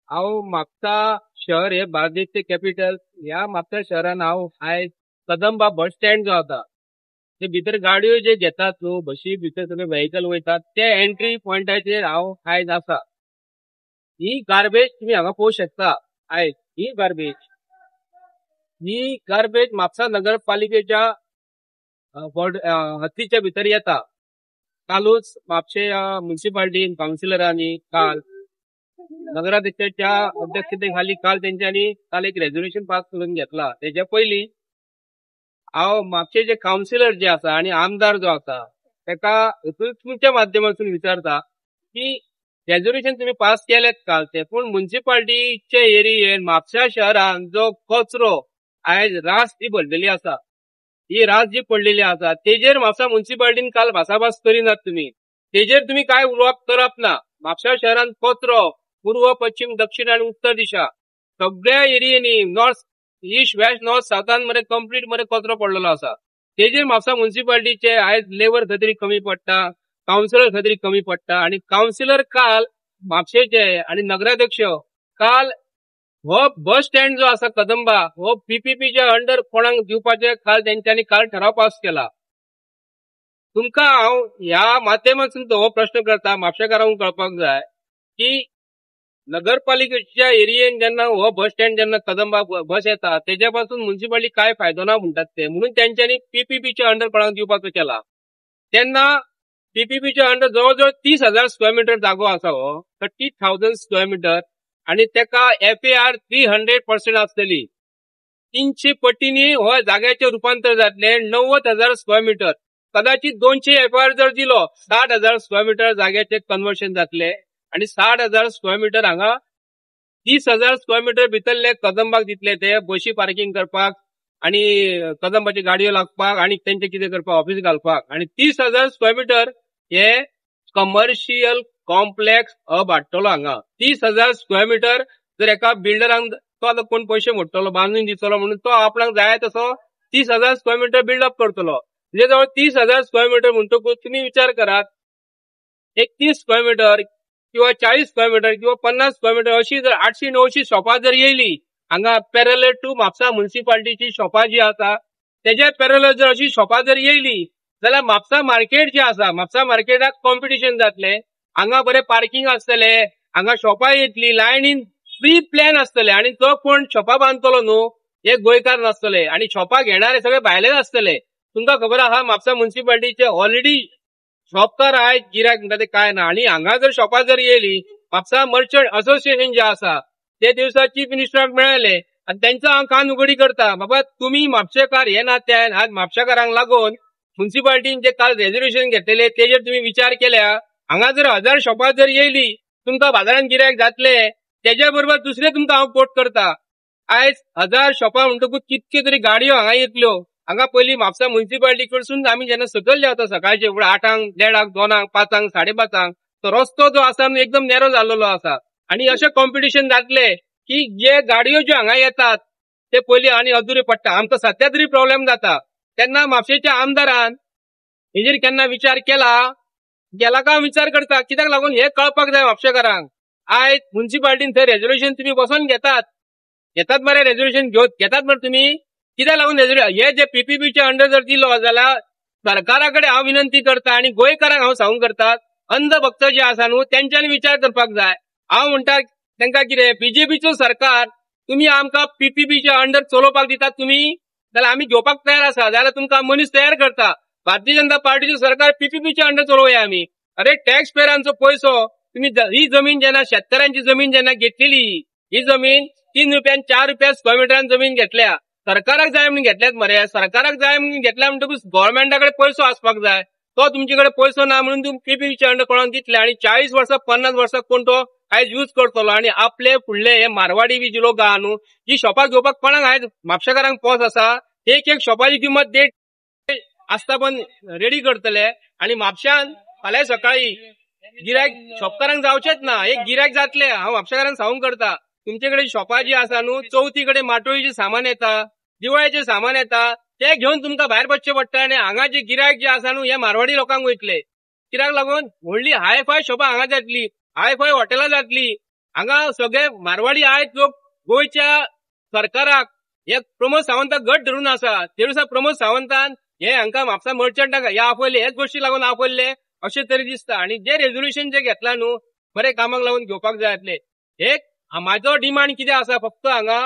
हांव म्हापसा शहर हे बार्देशचे कॅपिटल. ह्या म्हापसा शहरान हांव आयज कदंबा बस स्टँड जो आसा ते भितर गाडयो जे घेतात न्हू, बशी भितर सगळे व्हेकल वयतात ते एंट्री पॉइंटाचेर हांव आयज आसा. ही गार्बेज तुम्ही हांगा पळोवंक शकता. आयज ही गार्बेज म्हापसा नगरपालिकेच्या हद्दीच्या भितर येता. कालूच म्हापशे म्युन्सिपालिटीन काउन्सिलरांनी काल नगराध्यक्षाच्या अध्यक्षतेखाली तेंच्यांनी काल एक रेझोल्युशन पास करून घेतला. तेच्या पयलीं हांव म्हापशे जे काउन्सिलर जे आसा आणि आमदार जो आसा तेका तुमच्या माध्यमातून विचारता की रेझोल्युशन तुम्ही पास केलेत काल ते, पण म्युन्सिपालिटीच्या एरियेन म्हापसा शहरान जो कचरो आयज रास जी भरलेली आसा, ही रास जी पडलेली आसा तेजेर म्हापसा म्युन्सिपालिटीन काल भासाभास करिनात. तेजेर तुम्ही काय उलोवप करप ना. म्हापसा शहरान कचरो पूर्व पश्चिम दक्षिण आणि उत्तर दिशा सगळ्या एरियेनी नॉर्थ ईस्ट वेस्ट नॉर्थ साउथान मरे कंप्लीट मरे कचरो पडलेलो आसा. तेजेर म्हापसा म्युन्सिपालिटीचे आयज लेबर खंय तरी कमी पडटा, काउन्सिलर खंय तरी कमी पडटा. आणि काउन्सिलर काल म्हापशेचे आणि नगराध्यक्ष काल हो बस स्टँड जो आसा कदंबा हो पीपीपीच्या अंडर कोणाक दिवपाचे काल तेंच्यांनी ठराव पास केला. तुमकां हांव ह्या माध्यमातून हो प्रश्न करता, म्हापशेकारांक कळपाक जाय की नगरपालिकेच्या एरियेन जेन्ना हो बस स्टँड जेन्ना कदंबा बस येता तेच्या पासून म्युन्सिपालिटी काय फायदो ना म्हणटात ते, म्हणून तेंच्यांनी पीपीपीच्या अंडर कोणाक दिवपाचो केला. तेन्ना पीपीपीच्या अंडर जवळजवळ 30,000 स्क्वेअर मीटर जागो आसा, हो 30,000 स्क्वेअर मीटर, आणि तेका FAR 300% आसतली. 300 पटींनी हो जाग्याचे रुपांतर जातले 90,000 स्क्वेअर मीटर. कदाचित 200 FAR जर दिलो 60,000 स्क्वेअर मीटर जाग्याचे कन्वर्शन जातले. आणि 60,000 स्क्वेअर मीटर हांगा 30,000 स्क्वेअर मीटर भितरले कदंबाक दितले ते बशी पार्किंग करपाक आणि कदंबाची गाडयो लागपाक आणि तेंचे कितें करपाक ऑफिस घालपाक. आणि 30,000 स्क्वेअर मीटर हे कमर्शियल कॉम्प्लेक्स हब हाडटलो हांगा. 30,000 स्क्वेअर मीटर जर एका बिल्डरांक तो आतां कोण पयशे मोडटलो बांदून दितलो म्हणून तो आपणाक जाय तसो 30,000 स्क्वेअर मीटर बिल्डअप करतलो. म्हणजे जवळ 30,000 स्क्वेअर मीटर म्हणटकूच तुम्ही विचार करात, एक 30 स्क्वेअर मीटर किंवा 40 स्क्वेअर मीटर किंवा 50 स्क्वेअर मीटर अशी जर 800-900 शॉपा जर येयली हांगा पॅरलल टू म्हापसा म्युन्सिपालिटीची शॉपा जी आसा तेच्या पॅरलल जर अशी शॉपा जर येयली जाल्यार म्हापसा मार्केट जे आसा, म्हापसा मार्केटाक कॉम्पिटिशन जातले. हांगा बरे पार्किंग आसतले, हांगा शॉपा येतली, लायनीन प्री प्लॅन आसतले. आणि तो कोण शॉपा बांदतलो न्हू हे गोंयकार नासतले आणि शॉपा घेणारे सगळे भायलेच आसतले. तुमकां खबर आहा म्हापसा म्युन्सिपालिटीचे ऑलरेडी शॉपकार आयज गिरायक म्हणटा ते काय ना. आणि हांगा जर शॉपा जर येयली, म्हापसा मर्चंट असोसिएशन जे आसा ते दिवसा चीफ मिनिस्टराक मेळले आणि त्यांचा हांव कान उघडी करता, बाबा तुम्ही म्हापशेकार हे नात्यान आज म्हापशेकारांक लागून म्युन्सिपालिटीन जे काल रेझोल्युशन घेतलेले तेजेर तुम्ही विचार केल्या. हांगा जर 1000 शॉपा जर येयली तुमकां बाजारात गिरायक जातले. तेच्या बरोबर दुसरे तुमकां हांव कोट करता, आयज 1000 शॉपा म्हणटकूच कितके तरी गाडयो हांगा येतल्यो. हांगा पयलीं म्हापसा म्युन्सिपालिटी कडसून आमी जेन्ना सकयल देंवता सकाळचे 8:00, 1:30, 2:00, 5:00, 5:30 तो रस्तो जो आसा एकदम नॅरो जाल्लो आसा. आणि अशें कॉम्पिटिशन जातले की जे गाडयो ज्यो हांगा येतात ते पयलीं आनी अधुरे पडटा. आमकां सध्या तरी प्रॉब्लेम जाता. तेन्ना म्हापशेच्या आमदारान हेजेर केन्ना विचार केला काय विचार करता, कित्याक लागून हे कळपाक जाय म्हापशेकारांक. आयज म्युन्सिपालिटीन थंय रेझोल्युशन तुम्ही बसून घेतात मरे रेझोल्युशन घेतात मरे तुम्ही, कित्याक लागून हे जे पीपीपीच्या अंडर जर दिलो जाल्यार सरकाराकडे हांव विनंती करता आणि गोंयकारांक हांव सांगूंक करता, अंधभक्त जे आसा न्हू तेंच्यांनी विचार करपाक जाय. हांव म्हणटा तांकां कितें बीजेपीचो सरकार तुम्ही आमकां पीपीपीच्या अंडर चलोवपाक दितात तुम्ही, जाल्यार आमी घेवपाक तयार आसा. जाल्यार तुमकां मनीस तयार करता. भारतीय जनता पार्टीचो सरकार पीपीपीच्या अंडर चलोवया आमी. अरे टॅक्स पेयरांचो पैसो तुम्ही ही जमीन जेन्ना शेतकऱ्यांची जमीन जेन्ना घेतलेली, ही जमीन 3 रुपयान 4 रुपया स्क्वेअर मीटरान जमीन घेतल्या. सरकाराक जाय म्हणून घेतल्यात मरे. सरकाराक जाय म्हणून घेतल्या म्हणटकूच गव्हर्नमेंटाकडे पैसो आसपाक जाय. तो तुमचे पैसो ना म्हणून तुम्ही पीपीपीच्या अंडर कोणाक दितले आणि 40 वर्सां 50 वर्सां कोण तो आयज यूज करतलो. आणि आपले फुडले हे मारवाडी बी जी लोक आहा न्हू, ही शॉपा घेवपाक कोणाक आयज म्हापशेकारांक पोस आसा. एक शॉपाची किंमत 1.5 आसता पण रेडी करतले. आणि म्हापशान फाल्यां सकाळी गिरायक शॉपकारांक जावचेच ना, एक गिरायक जातले. हांव म्हापशेकारांक सांगूंक करता, तुमचे शॉपा जी आसा न्हू चवथीकडे माटोळीचे सामान येता, दिवाळीचे सामान येता, ते घेऊन तुमकां भायर पडचे पडटा. आणि हांगा जे गिरायक जे आसा न्हू हे मारवाडी लोकांक वयतले. कित्याक लागून व्हडली हाय फाय शॉपा हांगा जातली, हाय फाय हॉटेलां जातली. हांगा सगळे मारवाडी आयज लोक गोयच्या सरकाराक एक प्रमोद सावंताक गट धरून आसा. ते दिसा प्रमोद सावंतान हे हांकां म्हापसा मर्चंटाक हे आपयले, हेच गोष्टी लागून आपयले अशें तरी दिसता. आणि जे रेझोल्युशन जे घेतला न्हू बरे कामाक लागून घेवपाक जाय आसले. एक म्हाजो डिमांड कितें आसा, फक्त हांगा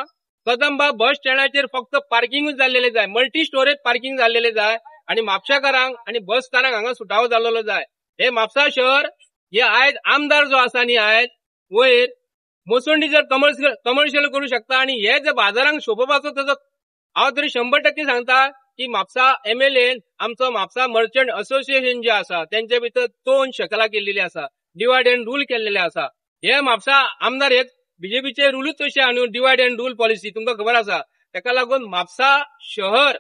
कदंबा बस स्टँडाचेर फक्त पार्किंगूच जाल्लेले जाय, मल्टी स्टोरेज पार्किंग जाल्लेले जाय आणि म्हापशाकारांक आणि बसकारांक हांगा सुटावो जाल्लो जाय. हे म्हापसा शहर हे आयज आमदार जो आसा न्ही आयज वयर मोसंडी जर कमर्शियल करू शकता आणि हे जर बाजारांक शोभोवपाचो ताजो हांव तरी 100% सांगता की म्हापसा MLA आमचो म्हापसा मर्चंट असोसिएशन जे आसा त्यांचे भितर 2 शकलां केल्लेली आसा, डिवायड अँड रूल केल्लेले आसा. हे म्हापसा आमदार एक बीजेपीचे रूलच तशें आहा न्हू, डिवायड अँड रूल पॉलिसी तुमकां खबर आसा. ताका लागून म्हापसा शहर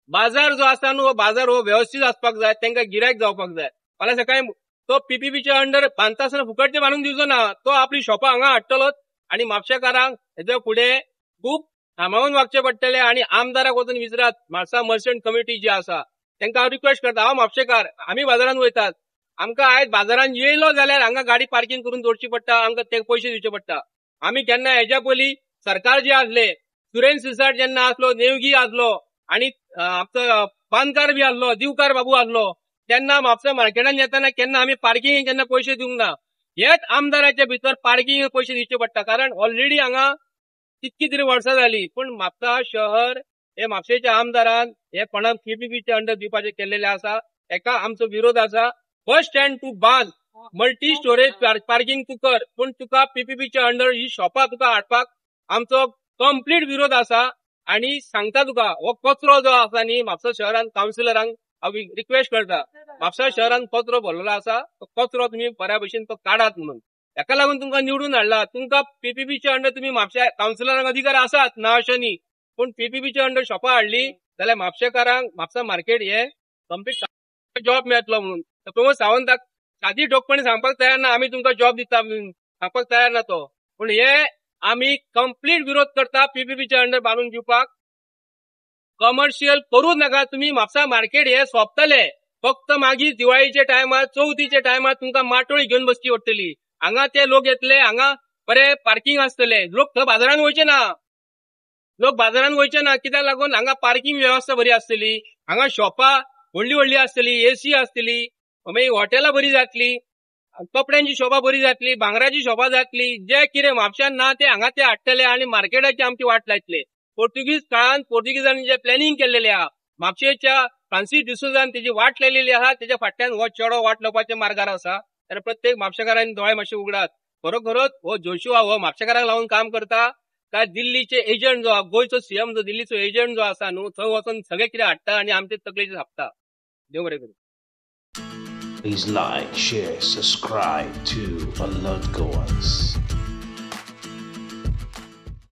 बाजार जो आसा न्हू, बाजार हो व्यवस्थित आसपाक जाय, तांकां गिरायक जावपाक जाय. फाल्यां सकाळी तो PPPच्या अंडर बांदता आसतना फुकटचे बांदून दिवचो ना, तो आपली शॉपां हांगा हाडटलो आणि म्हापशेकारांक हेच्या फुडें खूब सांबाळून वागचें पडटलें. आणि आमदाराक वचून विचारात, म्हापसा मर्चंट कमिटी जी आसा तांकां हांव रिक्वेस्ट करता, हांव म्हापशेकार, आमी बाजारांत वयतात, आमकां आयज बाजारांत येयलो जाल्यार हांगा गाडी पार्किंग करून दवरची पडटा, आमकां ते पयशे दिवचे पडटा. आमी केन्ना हेच्या पयलीं सरकार जे आसले, सुरेन सिरसाट जेन्ना आसलो, नेवगी आसलो आणि आमचो पानकार बी आसलो, दिवकार बाबू आसलो, तेन्ना म्हापसा मार्केटान येताना केन्ना आमी पार्किंग केन्ना पयशे दिवंक ना. हेच आमदाराच्या भितर पार्किंग पयशे दिवचे पडटा, कारण ऑलरेडी हांगा कितकी तरी वर्सां जाली. पण म्हापसा शहर हे म्हापशेच्या आमदारान हे पणान PPPच्या अंडर दिवपाचे केल्लेले आसा. एका आमचो विरोध आसा. बस स्टँड टू बांद, मल्टी स्टोरेज पार्किंग तू कर, पण तुका PPPच्या अंडर ही शॉपां तुका हाडपाक आमचो कंप्लीट विरोध आसा. आणि सांगता तुका हो कचरो जो आसा न्ही म्हापसा शहरान काउन्सिलरांक हांव रिक्वेस्ट करता, म्हापसा शहरान कचरो भरलेलो आसा, तो कचरो तुम्ही बऱ्या भशेन तो काढात म्हणून. ताका लागून तुमकां निवडून हाडला. तुमकां PPPच्या अंडर तुम्ही म्हापशा काउन्सिलरांक अधिकार आसात ना अशें न्ही, पण PPPच्या अंडर शॉपां हाडली जाल्यार म्हापशेकारांक म्हापसा मार्केट हे कंप्लीट जॉब मेळटलो म्हणून. प्रमोद सावंताक सादी ठोकपणी सांगपाक तयार ना आमी तुमकां जॉब दिता म्हणून, सांगपाक तयार ना तो. पण हे आमी कंप्लीट विरोध करता PPPच्या अंडर बांदून दिवपाक. कमर्शियल करू नका तुम्ही. म्हापसा मार्केट हे सोंपतले फक्त मागीर दिवाळीच्या टायमार, चवथीच्या टायमार तुमकां माटोळी घेवन बसची पडटली. हांगा ते लोक येतले, हांगा बरे पार्किंग आसतले, लोक थंय बाजारान वयचे ना, लोक बाजारान वयचे ना. कित्याक लागून हांगा पार्किंग व्यवस्था बरी आसतली, हांगा शॉपां व्हडली व्हडली आसतली, AC आसतली, मागीर हॉटेलां बरी जातली, कपड्यांची शॉपां बरी जातली, भांगराची शॉपां जातली. जे कितें म्हापशान ना ते हांगा ते हाडटले आणि मार्केटाची आमची वाट लायतले. पोर्तुगीज काळान पोर्तुगीजांनी जे प्लॅनिंग केल्लेले आहा, म्हापशेच्या फ्रांसीस डिसोजान तेजी वाट लायलेली आहा, तेच्या फाटल्यान हो चेडो वाट लावपाच्या मार्गार आसा. तर प्रत्येक म्हापशेकारांनी दोळे मातशे उगडात. खरोखरोच हो जोशुआ हो म्हापशेकारांक लावून काम करता काय दिल्लीचे एजंट जो गोयचो CM जो दिल्लीचो एजंट जो आसा न्हू, थंय वचून सगळे कितें हाडटा आणि आमचे तकलेचे झापता. देव बरें करूं. Please like, share, subscribe to Alert Goans.